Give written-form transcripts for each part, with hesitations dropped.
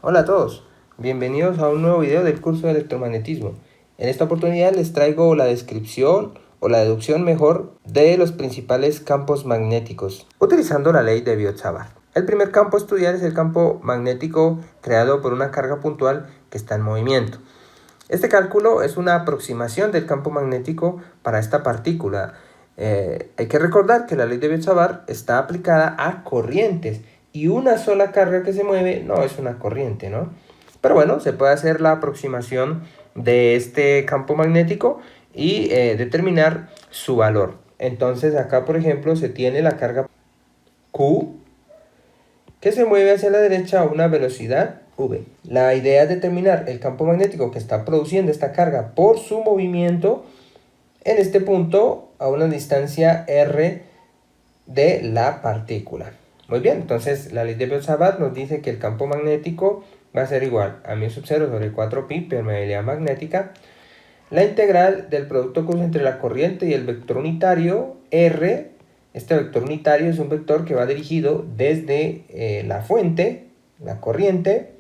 Hola a todos, bienvenidos a un nuevo video del curso de electromagnetismo. En esta oportunidad les traigo la descripción o la deducción mejor de los principales campos magnéticos, utilizando la ley de Biot-Savart. El primer campo a estudiar es el campo magnético creado por una carga puntual que está en movimiento. Este cálculo es una aproximación del campo magnético para esta partícula. Hay que recordar que la ley de Biot-Savart está aplicada a corrientes y una sola carga que se mueve no es una corriente, ¿no? Pero bueno, se puede hacer la aproximación de este campo magnético y determinar su valor. Entonces acá, por ejemplo, se tiene la carga Q que se mueve hacia la derecha a una velocidad v. La idea es determinar el campo magnético que está produciendo esta carga por su movimiento en este punto a una distancia r de la partícula. Muy bien, entonces la ley de Biot-Savart nos dice que el campo magnético va a ser igual a μ sub 0 sobre 4pi, permeabilidad magnética, la integral del producto cruz entre la corriente y el vector unitario r. Este vector unitario es un vector que va dirigido desde la fuente, la corriente,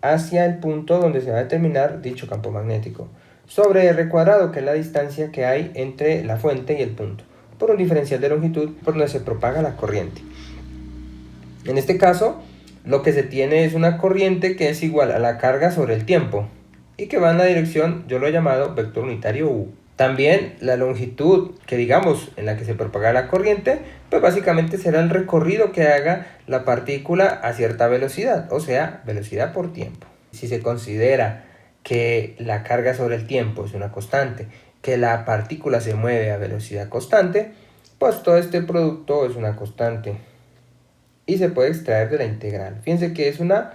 hacia el punto donde se va a determinar dicho campo magnético, sobre r cuadrado, que es la distancia que hay entre la fuente y el punto, por un diferencial de longitud por donde se propaga la corriente. En este caso, lo que se tiene es una corriente que es igual a la carga sobre el tiempo y que va en la dirección, yo lo he llamado vector unitario u. También la longitud que digamos en la que se propaga la corriente, pues básicamente será el recorrido que haga la partícula a cierta velocidad, o sea, velocidad por tiempo. Si se considera que la carga sobre el tiempo es una constante, que la partícula se mueve a velocidad constante, pues todo este producto es una constante y se puede extraer de la integral. Fíjense que es una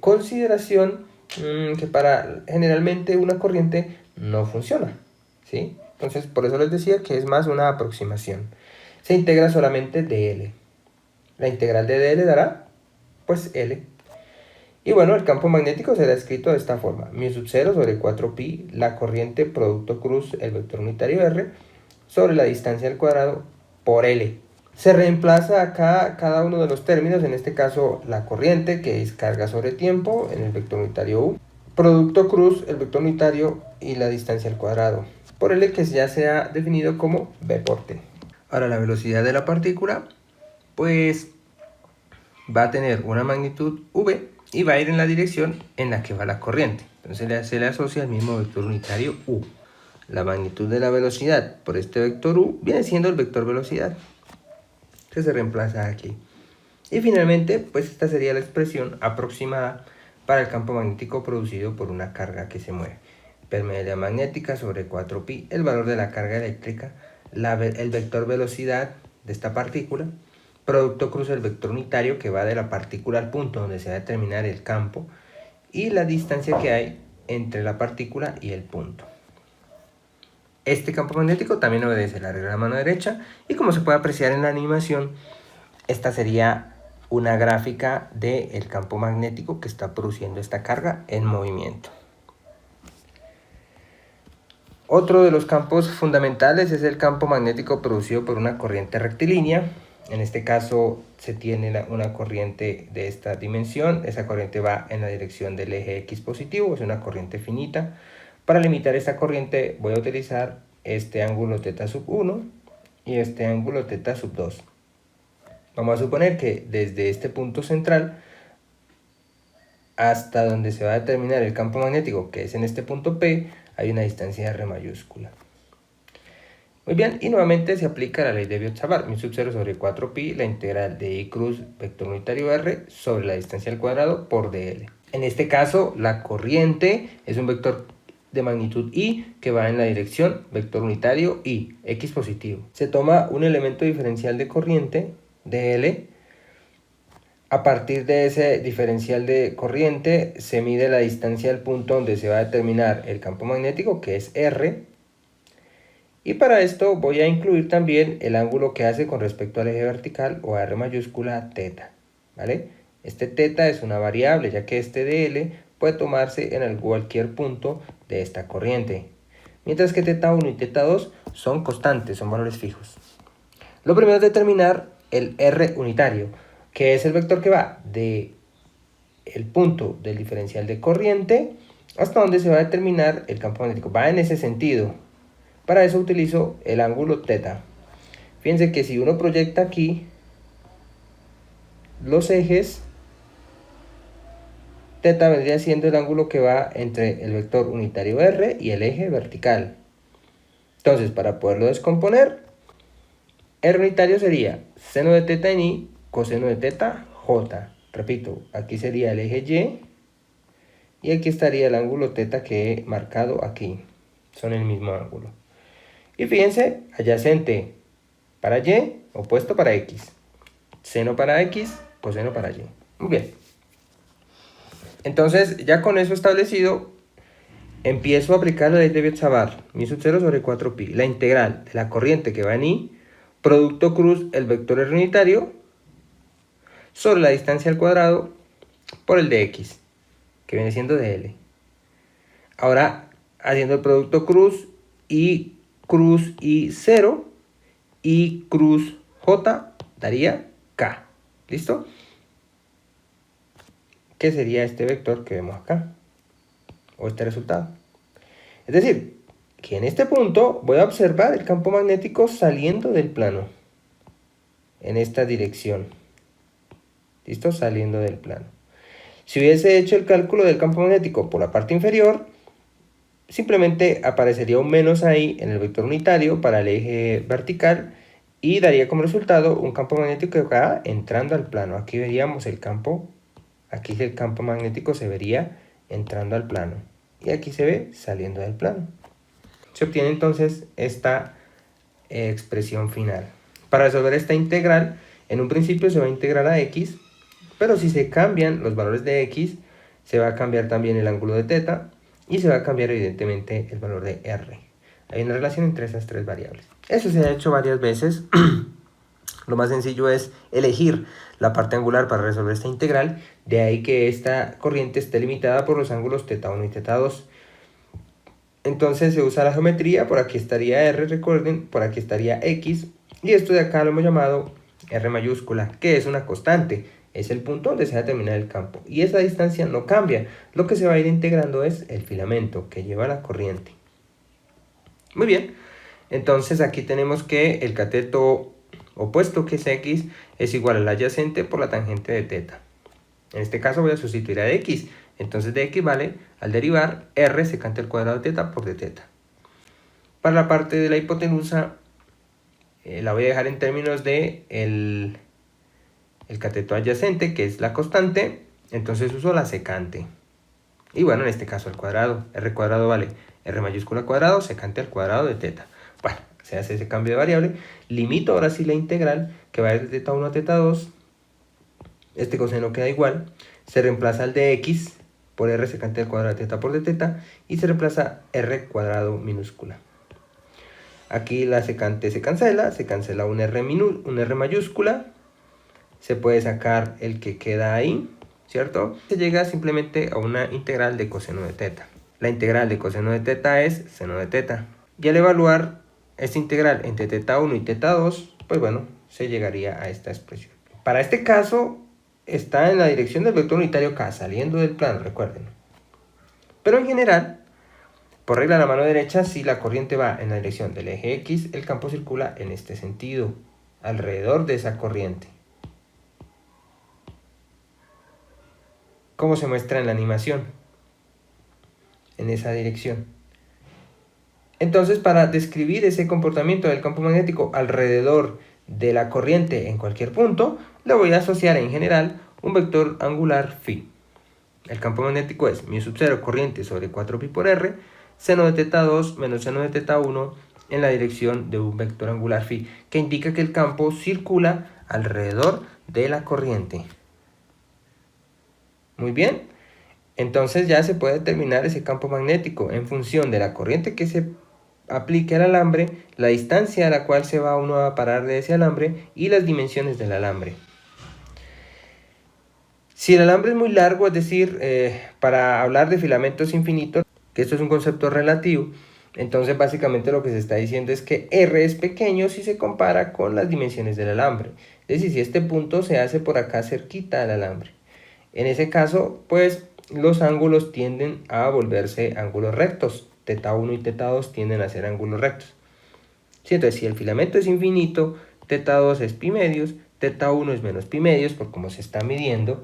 consideración que para generalmente una corriente no funciona, ¿sí? Entonces por eso les decía que es más una aproximación. Se integra solamente dl. La integral de dl dará pues L. Y bueno, el campo magnético será escrito de esta forma: μ sub 0 sobre 4pi, la corriente producto cruz, el vector unitario r, sobre la distancia al cuadrado por L. Se reemplaza acá cada uno de los términos, en este caso la corriente, que es carga sobre tiempo, en el vector unitario u, producto cruz, el vector unitario, y la distancia al cuadrado por L, que ya se ha definido como v por t. Ahora la velocidad de la partícula, pues va a tener una magnitud v y va a ir en la dirección en la que va la corriente. Entonces se le asocia al mismo vector unitario u. La magnitud de la velocidad por este vector u viene siendo el vector velocidad, que se reemplaza aquí. Y finalmente, pues esta sería la expresión aproximada para el campo magnético producido por una carga que se mueve. Permeabilidad magnética sobre 4pi, el valor de la carga eléctrica, el vector velocidad de esta partícula, producto cruz el vector unitario que va de la partícula al punto donde se va a determinar el campo, y la distancia que hay entre la partícula y el punto. Este campo magnético también obedece la regla de la mano derecha, y como se puede apreciar en la animación, esta sería una gráfica del campo magnético que está produciendo esta carga en movimiento. Otro de los campos fundamentales es el campo magnético producido por una corriente rectilínea. En este caso se tiene una corriente de esta dimensión. Esa corriente va en la dirección del eje X positivo, es una corriente finita. Para limitar esta corriente voy a utilizar este ángulo θ sub 1 y este ángulo θ sub 2. Vamos a suponer que desde este punto central hasta donde se va a determinar el campo magnético, que es en este punto P, hay una distancia R mayúscula. Muy bien, y nuevamente se aplica la ley de Biot-Savart, μ sub 0 sobre 4pi, la integral de I cruz vector unitario R sobre la distancia al cuadrado por dl. En este caso, la corriente es un vector de magnitud I que va en la dirección vector unitario I, X positivo. Se toma un elemento diferencial de corriente, dl. A partir de ese diferencial de corriente se mide la distancia al punto donde se va a determinar el campo magnético, que es R. Y para esto voy a incluir también el ángulo que hace con respecto al eje vertical, o a R mayúscula θ, ¿vale? Este θ es una variable, ya que este dl puede tomarse en cualquier punto de esta corriente, mientras que θ1 y θ2 son constantes, son valores fijos. Lo primero es determinar el R unitario, que es el vector que va de el punto del diferencial de corriente hasta donde se va a determinar el campo magnético. Va en ese sentido. Para eso utilizo el ángulo θ. Fíjense que si uno proyecta aquí los ejes, θ vendría siendo el ángulo que va entre el vector unitario R y el eje vertical. Entonces, para poderlo descomponer, R unitario sería seno de θ en I, coseno de θ, J. Repito, aquí sería el eje Y aquí estaría el ángulo θ que he marcado aquí. Son el mismo ángulo. Y fíjense, adyacente para Y, opuesto para X. Seno para X, coseno para Y. Muy bien. Entonces, ya con eso establecido, empiezo a aplicar la ley de Biot-Savart, mi sub 0 sobre 4pi, la integral de la corriente que va en I, producto cruz el vector R unitario, sobre la distancia al cuadrado por el de X, que viene siendo de L. Ahora, haciendo el producto cruz y 0, y cruz J daría K. ¿Listo? ¿Qué sería este vector que vemos acá? O este resultado. Es decir, que en este punto voy a observar el campo magnético saliendo del plano. En esta dirección. ¿Listo? Saliendo del plano. Si hubiese hecho el cálculo del campo magnético por la parte inferior, simplemente aparecería un menos ahí en el vector unitario para el eje vertical y daría como resultado un campo magnético que va entrando al plano. Aquí veríamos el campo, aquí el campo magnético se vería entrando al plano y aquí se ve saliendo del plano. Se obtiene entonces esta expresión final. Para resolver esta integral, en un principio se va a integrar a X, pero si se cambian los valores de X, se va a cambiar también el ángulo de θ y se va a cambiar evidentemente el valor de R. Hay una relación entre esas tres variables. Eso se ha hecho varias veces. Lo más sencillo es elegir la parte angular para resolver esta integral, de ahí que esta corriente esté limitada por los ángulos θ1 y θ2. Entonces se usa la geometría, por aquí estaría R, recuerden, por aquí estaría X, y esto de acá lo hemos llamado R mayúscula, que es una constante, es el punto donde se va a determinar el campo, y esa distancia no cambia, lo que se va a ir integrando es el filamento que lleva la corriente. Muy bien, entonces aquí tenemos que el cateto opuesto, que es X, es igual al adyacente por la tangente de θ. En este caso voy a sustituir a X, entonces de X vale, al derivar, R secante al cuadrado de θ por dθ. Para la parte de la hipotenusa, la voy a dejar en términos de el cateto adyacente, que es la constante, entonces uso la secante. Y bueno, en este caso al cuadrado, R cuadrado vale R mayúscula cuadrado, secante al cuadrado de θ. Bueno, se hace ese cambio de variable, limito ahora sí la integral, que va de θ1 a θ2, este coseno queda igual, se reemplaza el de X por R secante al cuadrado de θ por dθ, y se reemplaza R cuadrado minúscula. Aquí la secante se cancela un R mayúscula, se puede sacar el que queda ahí, ¿cierto? Se llega simplemente a una integral de coseno de θ. La integral de coseno de θ es seno de θ. Y al evaluar esta integral entre θ1 y θ2, pues bueno, se llegaría a esta expresión. Para este caso, está en la dirección del vector unitario K, saliendo del plano, recuerden. Pero en general, por regla de la mano derecha, si la corriente va en la dirección del eje X, el campo circula en este sentido, alrededor de esa corriente. ¿Cómo se muestra en la animación? En esa dirección. Entonces, para describir ese comportamiento del campo magnético alrededor de la corriente en cualquier punto, le voy a asociar en general un vector angular phi. El campo magnético es μ sub 0 corriente sobre 4pi por R, seno de θ2 menos seno de θ1 en la dirección de un vector angular phi, que indica que el campo circula alrededor de la corriente. Muy bien, entonces ya se puede determinar ese campo magnético en función de la corriente que se aplique al alambre, la distancia a la cual se va uno a parar de ese alambre y las dimensiones del alambre. Si el alambre es muy largo, es decir, para hablar de filamentos infinitos, que esto es un concepto relativo, entonces básicamente lo que se está diciendo es que R es pequeño si se compara con las dimensiones del alambre. Es decir, si este punto se hace por acá cerquita al alambre. En ese caso, pues los ángulos tienden a volverse ángulos rectos. θ1 y θ2 tienden a ser ángulos rectos. Sí, entonces, si el filamento es infinito, θ2 es pi medios, θ1 es menos pi medios, por cómo se está midiendo,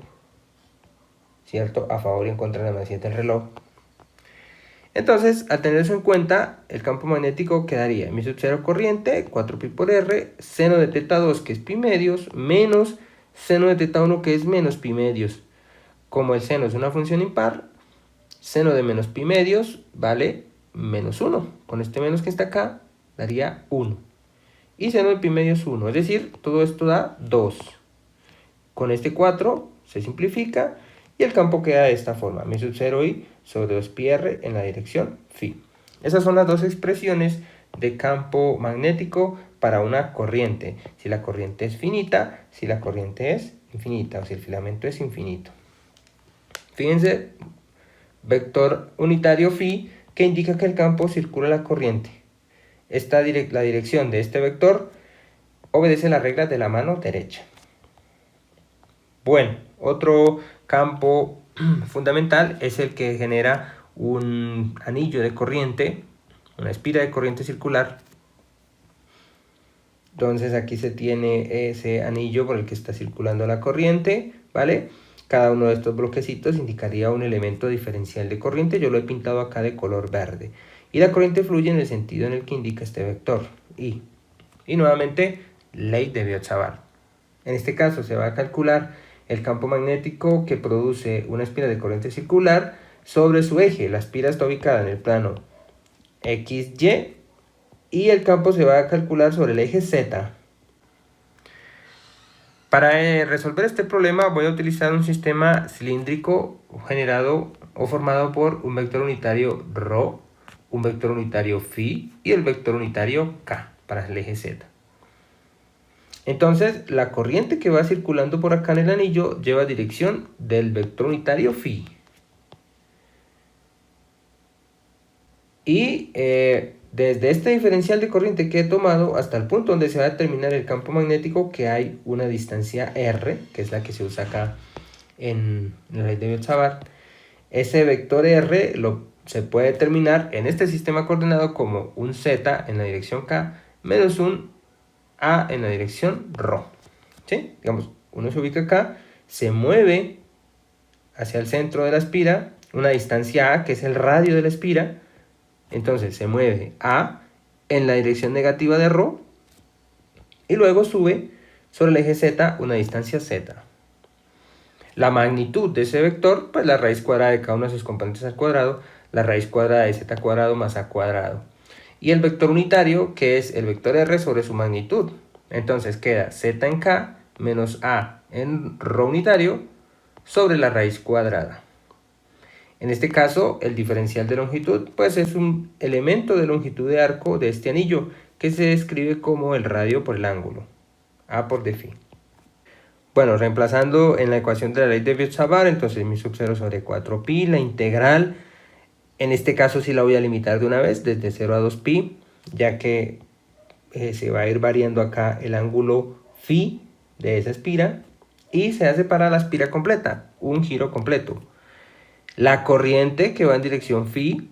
¿cierto? A favor y en contra de la manecilla del reloj. Entonces, al tener eso en cuenta, el campo magnético quedaría mi sub 0 corriente, 4pi por r, seno de θ2 que es pi medios, menos seno de θ1 que es menos pi medios. Como el seno es una función impar, seno de menos pi medios vale menos 1. Con este menos que está acá, daría 1. Y seno de pi medios 1, es decir, todo esto da 2. Con este 4 se simplifica y el campo queda de esta forma, mi sub 0 i sobre 2 pi r en la dirección phi. Esas son las dos expresiones de campo magnético para una corriente. Si la corriente es finita, si la corriente es infinita o si el filamento es infinito. Fíjense, vector unitario phi que indica que el campo circula la corriente. La dirección de este vector obedece las reglas de la mano derecha. Bueno, otro campo fundamental es el que genera un anillo de corriente, una espira de corriente circular. Entonces aquí se tiene ese anillo por el que está circulando la corriente, ¿vale? Cada uno de estos bloquecitos indicaría un elemento diferencial de corriente. Yo lo he pintado acá de color verde. Y la corriente fluye en el sentido en el que indica este vector, I. Y nuevamente, ley de Biot-Savart. En este caso se va a calcular el campo magnético que produce una espira de corriente circular sobre su eje. La espira está ubicada en el plano XY y el campo se va a calcular sobre el eje Z. Para resolver este problema voy a utilizar un sistema cilíndrico generado o formado por un vector unitario ρ, un vector unitario φ y el vector unitario k para el eje Z. Entonces, la corriente que va circulando por acá en el anillo lleva dirección del vector unitario phi. Y desde este diferencial de corriente que he tomado hasta el punto donde se va a determinar el campo magnético, que hay una distancia r, que es la que se usa acá en la ley de Biot-Savart, ese vector r se puede determinar en este sistema coordenado como un z en la dirección k menos un a en la dirección ρ. ¿Sí? Digamos, uno se ubica acá, se mueve hacia el centro de la espira, una distancia a, que es el radio de la espira, entonces se mueve a en la dirección negativa de ρ, y luego sube sobre el eje z una distancia z. La magnitud de ese vector, pues la raíz cuadrada de cada una de sus componentes al cuadrado, la raíz cuadrada de z cuadrado más a cuadrado. Y el vector unitario, que es el vector r sobre su magnitud. Entonces queda z en k menos a en ρ unitario sobre la raíz cuadrada. En este caso, el diferencial de longitud pues es un elemento de longitud de arco de este anillo que se describe como el radio por el ángulo, a por d phi. Bueno, reemplazando en la ecuación de la ley de Biot-Savart, entonces mi sub 0 sobre 4pi, la integral, en este caso sí la voy a limitar de una vez, desde 0 a 2pi, ya que se va a ir variando acá el ángulo phi de esa espira y se hace para la espira completa, un giro completo. La corriente que va en dirección phi,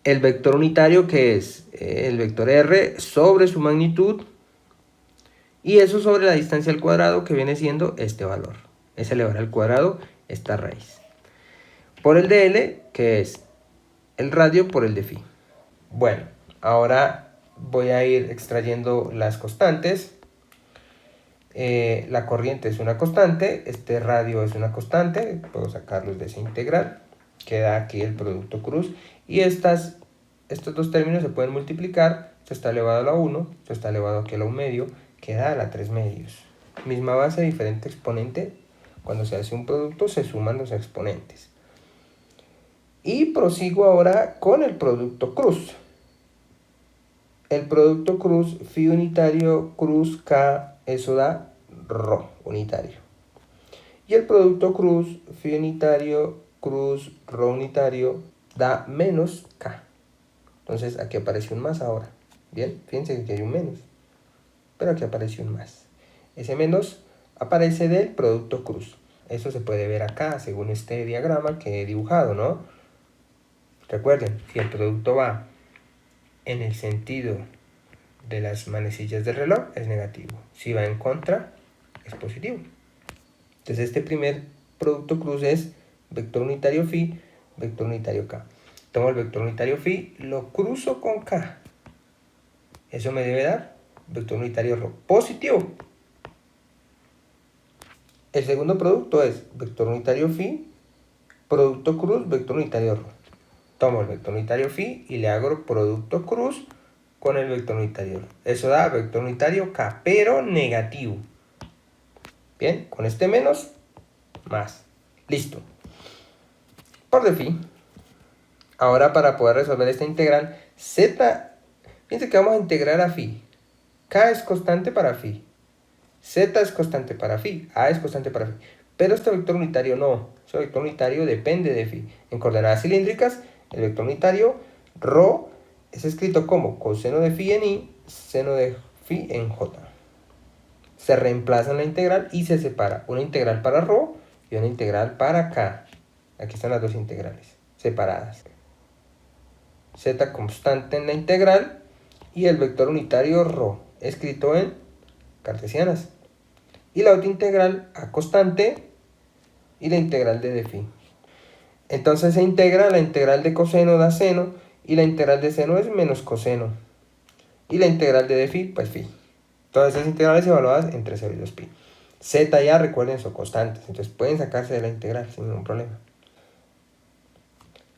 el vector unitario que es el vector r sobre su magnitud y eso sobre la distancia al cuadrado que viene siendo este valor. Es elevar al cuadrado esta raíz. Por el dl que es el radio por el de phi. Bueno, ahora voy a ir extrayendo las constantes. La corriente es una constante, este radio es una constante, puedo sacarlos de esa integral, queda aquí el producto cruz, y estos dos términos se pueden multiplicar, esto está elevado a la 1, esto está elevado aquí a la 1 medio, queda a la 3 medios. Misma base, diferente exponente, cuando se hace un producto se suman los exponentes. Y prosigo ahora con el producto cruz. El producto cruz, phi unitario, cruz k, eso da ρ unitario. Y el producto cruz, phi unitario, cruz, ρ unitario, da menos k. Entonces aquí aparece un más ahora. Bien, fíjense que aquí hay un menos. Pero aquí aparece un más. Ese menos aparece del producto cruz. Eso se puede ver acá, según este diagrama que he dibujado, ¿no? Recuerden, si el producto va en el sentido de las manecillas del reloj, es negativo. Si va en contra, es positivo. Entonces este primer producto cruz es vector unitario phi, vector unitario k. Tomo el vector unitario phi, lo cruzo con k. Eso me debe dar vector unitario ρ positivo. El segundo producto es vector unitario phi, producto cruz, vector unitario ρ. Tomo el vector unitario phi y le hago producto cruz con el vector unitario ρ. Eso da vector unitario k, pero negativo. Bien, con este menos, más. Listo. Por de phi. Ahora para poder resolver esta integral, z, fíjense que vamos a integrar a phi. K es constante para phi. Z es constante para phi. A es constante para phi. Pero este vector unitario no. Este vector unitario depende de phi. En coordenadas cilíndricas, el vector unitario ρ es escrito como coseno de phi en i, seno de phi en j. Se reemplaza en la integral y se separa una integral para ρ y una integral para k. Aquí están las dos integrales separadas. Z constante en la integral y el vector unitario ρ escrito en cartesianas. Y la otra integral a constante y la integral de phi. Entonces se integra, la integral de coseno da seno y la integral de seno es menos coseno. Y la integral de phi, pues phi. Todas esas integrales evaluadas entre 0 y 2pi. Z y A, recuerden, son constantes, entonces pueden sacarse de la integral sin ningún problema.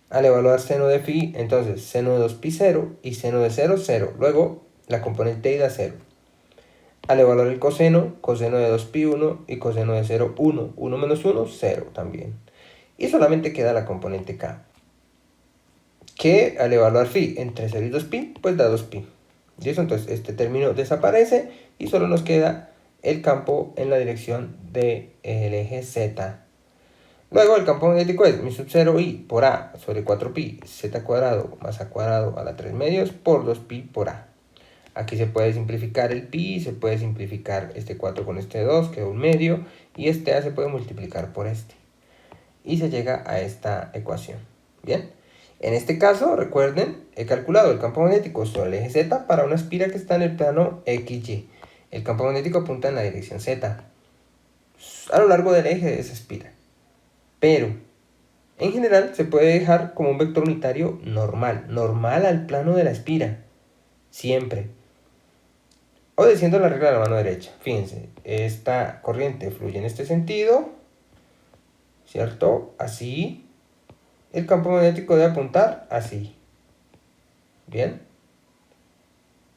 Al evaluar seno de phi, entonces seno de 2pi 0 y seno de 0, 0. Luego la componente y da 0. Al evaluar el coseno, coseno de 2pi 1 y coseno de 0, 1. 1 menos 1, 0 también. Y solamente queda la componente k, que al evaluar phi entre 0 y 2pi, pues da 2pi. ¿Listo? Entonces este término desaparece y solo nos queda el campo en la dirección del eje z. Luego el campo magnético es mi sub 0 i por a sobre 4pi z cuadrado más a cuadrado a la 3 medios por 2pi por a. Aquí se puede simplificar el pi, se puede simplificar este 4 con este 2, queda un medio, y este a se puede multiplicar por este. Y se llega a esta ecuación. Bien, en este caso, recuerden, he calculado el campo magnético sobre el eje z para una espira que está en el plano XY. El campo magnético apunta en la dirección z, a lo largo del eje de esa espira. Pero, en general, se puede dejar como un vector unitario normal, normal al plano de la espira, siempre. Obedeciendo la regla de la mano derecha. Fíjense, esta corriente fluye en este sentido, ¿cierto? Así. El campo magnético debe apuntar así. ¿Bien?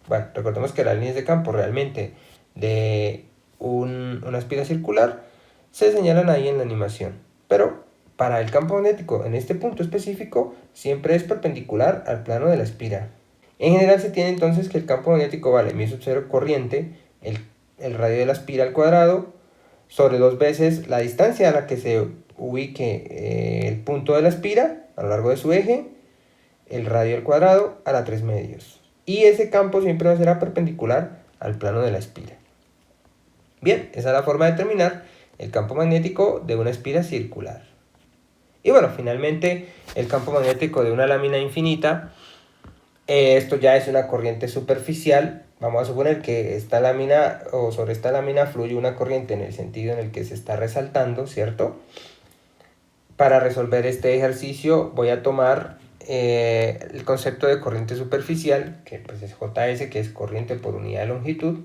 Bueno, recordemos que las líneas de campo realmente de una espira circular se señalan ahí en la animación. Pero para el campo magnético en este punto específico siempre es perpendicular al plano de la espira. En general se tiene entonces que el campo magnético vale mi sub 0 corriente, el radio de la espira al cuadrado, sobre 2 veces la distancia a la que se ubique el punto de la espira a lo largo de su eje, el radio al cuadrado a la 3 medios. Y ese campo siempre será perpendicular al plano de la espira. Bien, esa es la forma de determinar el campo magnético de una espira circular. Y bueno, finalmente el campo magnético de una lámina infinita. Esto ya es una corriente superficial. Vamos a suponer que esta lámina o sobre esta lámina fluye una corriente en el sentido en el que se está resaltando, ¿cierto? Para resolver este ejercicio voy a tomar el concepto de corriente superficial, que pues es JS, que es corriente por unidad de longitud.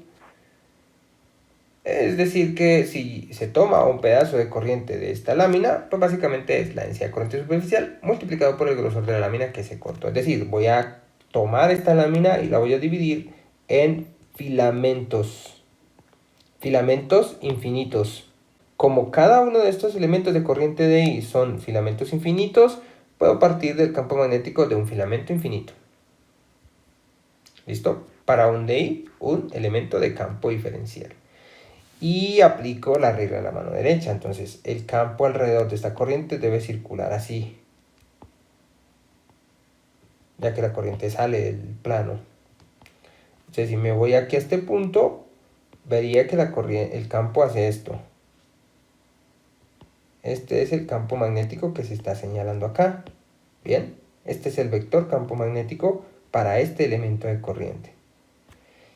Es decir, que si se toma un pedazo de corriente de esta lámina, pues básicamente es la densidad de corriente superficial multiplicado por el grosor de la lámina que se cortó. Es decir, voy a tomar esta lámina y la voy a dividir en filamentos infinitos. Como cada uno de estos elementos de corriente de I son filamentos infinitos, puedo partir del campo magnético de un filamento infinito. ¿Listo? Para un DI, un elemento de campo diferencial. Y aplico la regla de la mano derecha. Entonces, el campo alrededor de esta corriente debe circular así, ya que la corriente sale del plano. Entonces, si me voy aquí a este punto, vería que el campo hace esto. Este es el campo magnético que se está señalando acá. Bien, este es el vector campo magnético para este elemento de corriente.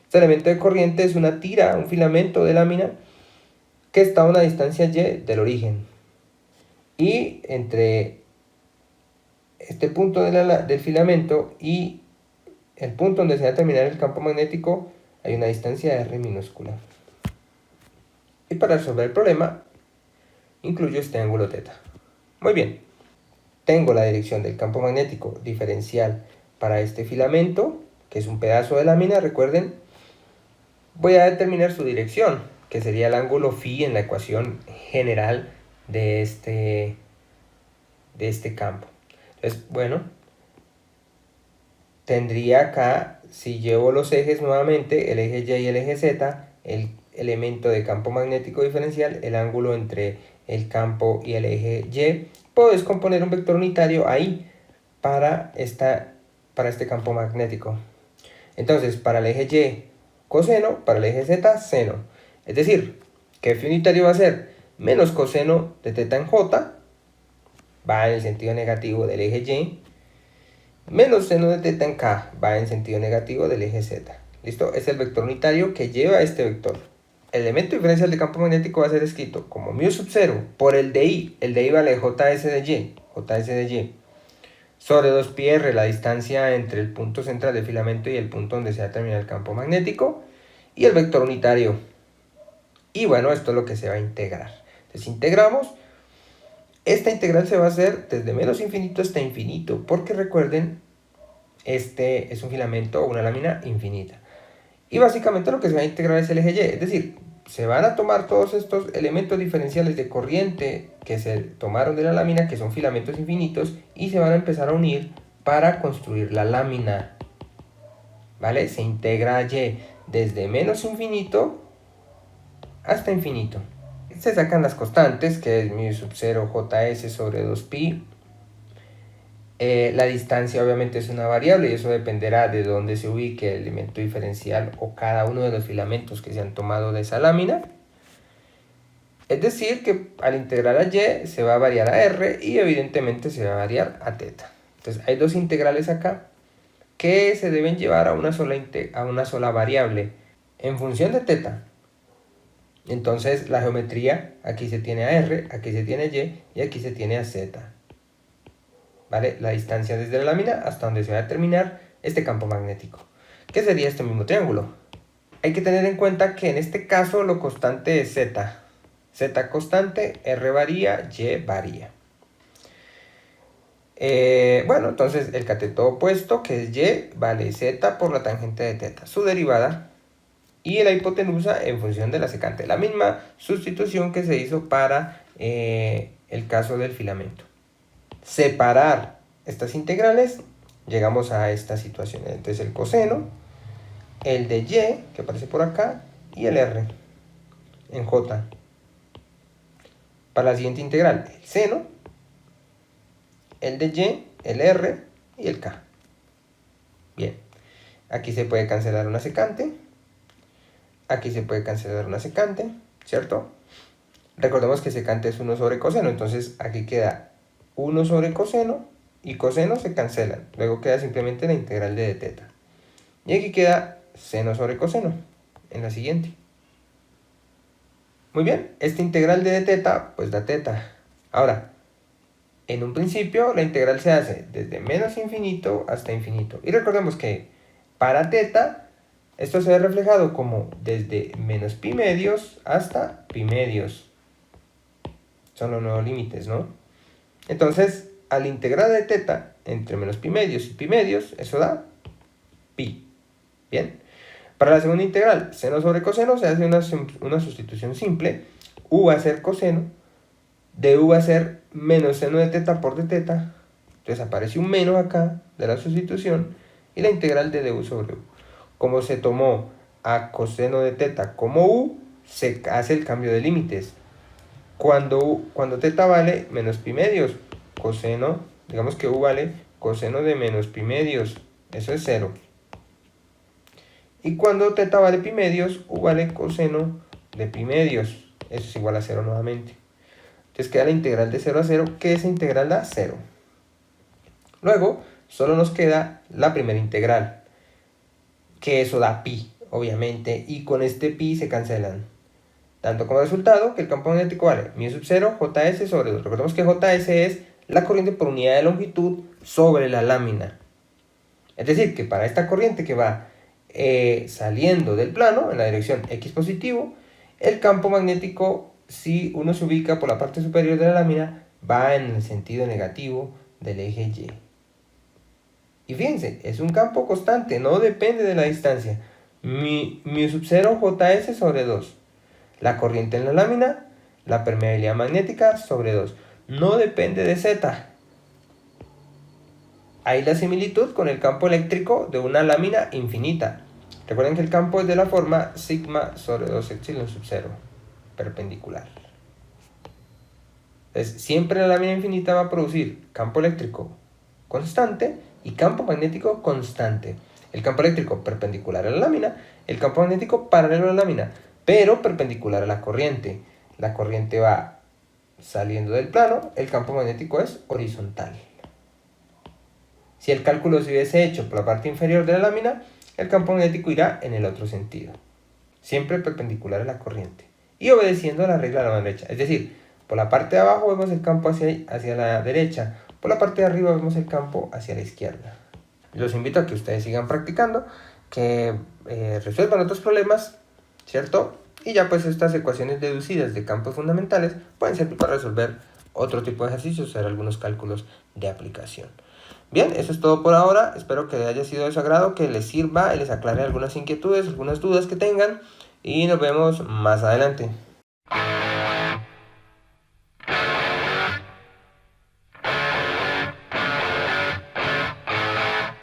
Este elemento de corriente es una tira, un filamento de lámina que está a una distancia y del origen. Y entre este punto del filamento y el punto donde se va a terminar el campo magnético hay una distancia r minúscula. Y para resolver el problema, incluyo este ángulo θ. Muy bien, tengo la dirección del campo magnético diferencial para este filamento, que es un pedazo de lámina, recuerden. Voy a determinar su dirección, que sería el ángulo φ en la ecuación general de este campo. Entonces, bueno, tendría acá, si llevo los ejes nuevamente, el eje Y y el eje Z, el elemento de campo magnético diferencial, el ángulo entre el campo y el eje Y, puedo descomponer un vector unitario ahí para este campo magnético. Entonces, para el eje Y, coseno, para el eje Z, seno. Es decir, que F unitario va a ser menos coseno de θ en J, va en el sentido negativo del eje Y, menos seno de θ en K, va en sentido negativo del eje Z. ¿Listo? Es el vector unitario que lleva este vector. El elemento diferencial de campo magnético va a ser escrito como μ sub 0 por el de I. El de I vale JS de Y, sobre 2πr, la distancia entre el punto central del filamento y el punto donde se va a terminar el campo magnético, y el vector unitario. Y bueno, esto es lo que se va a integrar. Entonces integramos. Esta integral se va a hacer desde menos infinito hasta infinito, porque recuerden, este es un filamento o una lámina infinita. Y básicamente lo que se va a integrar es el eje Y, es decir, se van a tomar todos estos elementos diferenciales de corriente que se tomaron de la lámina, que son filamentos infinitos, y se van a empezar a unir para construir la lámina. ¿Vale? Se integra Y desde menos infinito hasta infinito. Se sacan las constantes, que es μ sub 0 JS sobre 2pi. La distancia obviamente es una variable y eso dependerá de dónde se ubique el elemento diferencial o cada uno de los filamentos que se han tomado de esa lámina. Es decir, que al integrar a Y se va a variar a R y evidentemente se va a variar a θ. Entonces hay dos integrales acá que se deben llevar a una sola variable en función de θ. Entonces la geometría, aquí se tiene a R, aquí se tiene Y aquí se tiene a Z. ¿Vale? La distancia desde la lámina hasta donde se va a terminar este campo magnético. ¿Qué sería este mismo triángulo? Hay que tener en cuenta que en este caso lo constante es Z. Z constante, R varía, Y varía. Bueno, entonces el cateto opuesto, que es Y, vale Z por la tangente de θ, su derivada, y la hipotenusa en función de la secante. La misma sustitución que se hizo para el caso del filamento. Separar estas integrales, llegamos a esta situación. Entonces el coseno, el de Y, que aparece por acá, y el R en J. Para la siguiente integral, el seno, el de Y, el R y el K. Bien, aquí se puede cancelar una secante, aquí se puede cancelar una secante, ¿cierto? Recordemos que secante es 1 sobre coseno, entonces aquí queda 1 sobre coseno y coseno se cancelan. Luego queda simplemente la integral de θ. Y aquí queda seno sobre coseno en la siguiente. Muy bien, esta integral de θ pues da θ. Ahora, en un principio la integral se hace desde menos infinito hasta infinito. Y recordemos que para θ esto se ve reflejado como desde menos pi medios hasta pi medios. Son los nuevos límites, ¿no? Entonces, al integrar de θ entre menos pi medios y pi medios, eso da pi. Bien. Para la segunda integral, seno sobre coseno, se hace una sustitución simple. U va a ser coseno, de u va a ser menos seno de θ por dθ. Entonces aparece un menos acá de la sustitución y la integral de du sobre u. Como se tomó a coseno de θ como u, se hace el cambio de límites. Cuando θ vale menos pi medios, coseno, digamos que u vale coseno de menos pi medios, eso es 0. Y cuando θ vale pi medios, u vale coseno de pi medios, eso es igual a 0 nuevamente. Entonces queda la integral de 0 a 0, que esa integral da 0. Luego, solo nos queda la primera integral, que eso da pi, obviamente, y con este pi se cancelan, dando como resultado que el campo magnético vale μ sub 0 JS sobre 2. Recordemos que JS es la corriente por unidad de longitud sobre la lámina. Es decir, que para esta corriente que va saliendo del plano, en la dirección X positivo, el campo magnético, si uno se ubica por la parte superior de la lámina, va en el sentido negativo del eje Y. Y fíjense, es un campo constante, no depende de la distancia. μ sub 0 JS sobre 2. La corriente en la lámina, la permeabilidad magnética sobre 2. No depende de Z. Hay la similitud con el campo eléctrico de una lámina infinita. Recuerden que el campo es de la forma sigma sobre 2 epsilon sub 0, perpendicular. Entonces, siempre la lámina infinita va a producir campo eléctrico constante y campo magnético constante. El campo eléctrico perpendicular a la lámina, el campo magnético paralelo a la lámina, pero perpendicular a la corriente. La corriente va saliendo del plano, el campo magnético es horizontal. Si el cálculo se hubiese hecho por la parte inferior de la lámina, el campo magnético irá en el otro sentido, siempre perpendicular a la corriente y obedeciendo a la regla de la mano derecha. Es decir, por la parte de abajo vemos el campo hacia la derecha, por la parte de arriba vemos el campo hacia la izquierda. Los invito a que ustedes sigan practicando, que resuelvan otros problemas, ¿cierto? Y ya pues estas ecuaciones deducidas de campos fundamentales pueden servir para resolver otro tipo de ejercicios, hacer algunos cálculos de aplicación. Bien, eso es todo por ahora. Espero que les haya sido de su agrado, que les sirva y les aclare algunas inquietudes, algunas dudas que tengan. Y nos vemos más adelante.